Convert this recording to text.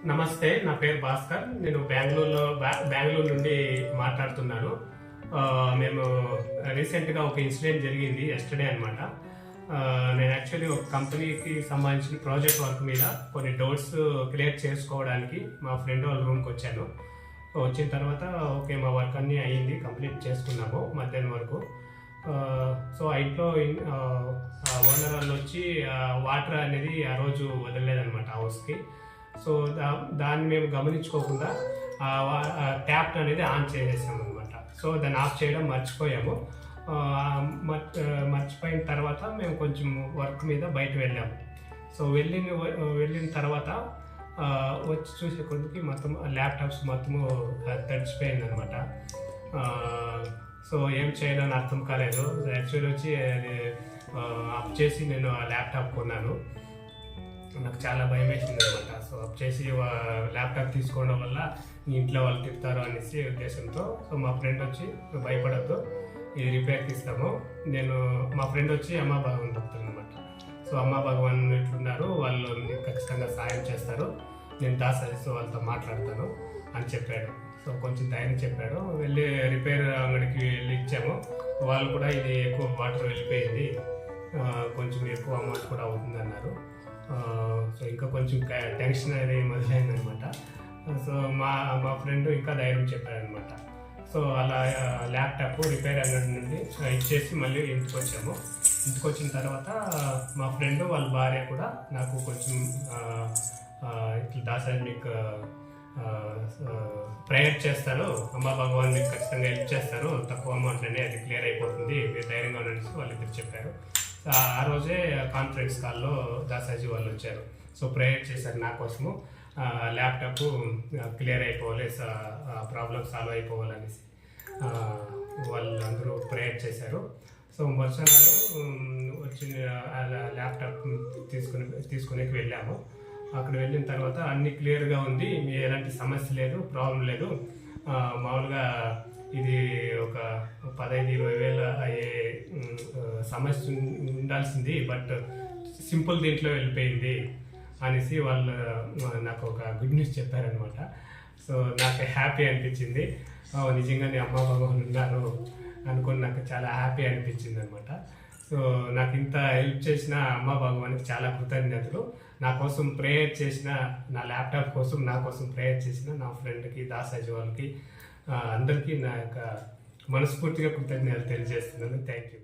నమస్తే, నా పేరు భాస్కర్. నేను బెంగళూరు నుండి మాట్లాడుతున్నాను. మేము రీసెంట్గా ఒక ఇన్సిడెంట్ జరిగింది ఎస్టర్డే అనమాట. నేను యాక్చువల్లీ ఒక కంపెనీకి సంబంధించిన ప్రాజెక్ట్ వర్క్ మీద కొన్ని డౌట్స్ క్లియర్ చేసుకోవడానికి మా ఫ్రెండ్ వాళ్ళ రూమ్కి వచ్చాను. వచ్చిన తర్వాత ఓకే, మా వర్క్ అన్నీ అయ్యింది, కంప్లీట్ చేసుకున్నాము మధ్యాహ్నం వరకు. సో ఆ ఇంట్లో ఓనర్ వాళ్ళు వచ్చి వాటర్ అనేది ఆ రోజు వదలలేదనమాట హౌస్కి. సో దాన్ని మేము గమనించుకోకుండా ట్యాప్ అనేది ఆన్ చేసేసాము అనమాట. సో దాన్ని ఆఫ్ చేయడం మర్చిపోయాము. మర్చిపోయిన తర్వాత మేము కొంచెం వర్క్ మీద బయట వెళ్ళాము. సో వెళ్ళిన తర్వాత వచ్చి చూసే కొద్దికి మొత్తం ల్యాప్టాప్స్ మొత్తము తడిచిపోయింది అనమాట. సో ఏం చేయాలని అర్థం కాలేదు. యాక్చువల్లీ వచ్చి అప్ చేసి నేను ఆ ల్యాప్టాప్ కొన్నాను. నాకు చాలా భయం వేసింది అనమాట. సో అప్ చేసి ల్యాప్టాప్ తీసుకోవడం వల్ల ఇంట్లో వాళ్ళు తిప్పుతారు అనేసి ఉద్దేశంతో సో మా ఫ్రెండ్ వచ్చి భయపడద్దు, ఇది రిపేర్కి ఇస్తాము. మా ఫ్రెండ్ వచ్చి అమ్మా భగవాన్ భక్తులు అనమాట. సో అమ్మా భగవాన్ ఇట్లున్నారు, వాళ్ళు ఖచ్చితంగా సాయం చేస్తారు, నేను దాసరిస్తూ వాళ్ళతో మాట్లాడతాను అని చెప్పాడు. సో కొంచెం ధైర్యం చెప్పాడు. వెళ్ళి రిపేర్ అంగడికి వెళ్ళి ఇచ్చాము. వాళ్ళు కూడా ఇది ఎక్కువ వాటర్ వెళ్ళిపోయింది, కొంచెం ఎక్కువ అమౌంట్ కూడా అవుతుంది అన్నారు. సో ఇంకా కొంచెం టెన్షన్ అనేది మొదలైందనమాట. సో మా ఫ్రెండ్ ఇంకా ధైర్యం చెప్పాడనమాట. సో అలా ల్యాప్టాప్ రిపేర్ అంగడి నుండి ఇచ్చేసి మళ్ళీ ఇంటికి వచ్చాము. ఇంటికి వచ్చిన తర్వాత మా ఫ్రెండ్ వాళ్ళ భార్య కూడా నాకు కొంచెం ఇట్లా దాసారి మీకు ప్రేయర్ చేస్తారు, అమ్మా భగవాన్ మీకు ఖచ్చితంగా హెల్ప్ చేస్తారు, తక్కువ అమౌంట్లోనే అది క్లియర్ అయిపోతుంది, మీరు ధైర్యంగా ఉండేసి వాళ్ళిద్దరు చెప్పారు. ఆ రోజే కాన్ఫరెన్స్ కాల్లో దాసాజీ వాళ్ళు వచ్చారు. సో ప్రేయర్ చేశారు నా కోసము, ల్యాప్టాప్ క్లియర్ అయిపోవాలి, ప్రాబ్లమ్ సాల్వ్ అయిపోవాలనేసి వాళ్ళందరూ ప్రేయర్ చేశారు. సో మరుసనాడు వచ్చిన ల్యాప్టాప్ తీసుకునే వెళ్ళాము. అక్కడ వెళ్ళిన తర్వాత అన్ని క్లియర్గా ఉంది, ఎలాంటి సమస్య లేదు, ప్రాబ్లం లేదు. మామూలుగా ఇది ఒక 15-20 వేల అయ్యే సమస్య ఉండాల్సింది, బట్ సింపుల్ దీంట్లో వెళ్ళిపోయింది అనేసి వాళ్ళు నాకు ఒక గుడ్ న్యూస్ చెప్పారనమాట. సో నాకు హ్యాపీ అనిపించింది. నిజంగానే అమ్మా భగవాన్ ఉన్నారు అనుకుని నాకు చాలా హ్యాపీ అనిపించింది అనమాట. సో నాకు ఇంత హెల్ప్ చేసిన అమ్మా భగవాన్కి చాలా కృతజ్ఞతలు. నా కోసం ప్రేయర్ చేసిన, నా ల్యాప్టాప్ కోసం నా కోసం ప్రేయర్ చేసిన నా ఫ్రెండ్కి, దాసాజీ వాళ్ళకి, అందరికీ నా యొక్క మనస్ఫూర్తిగా కృతజ్ఞతలు తెలియజేస్తున్నాను. Thank you.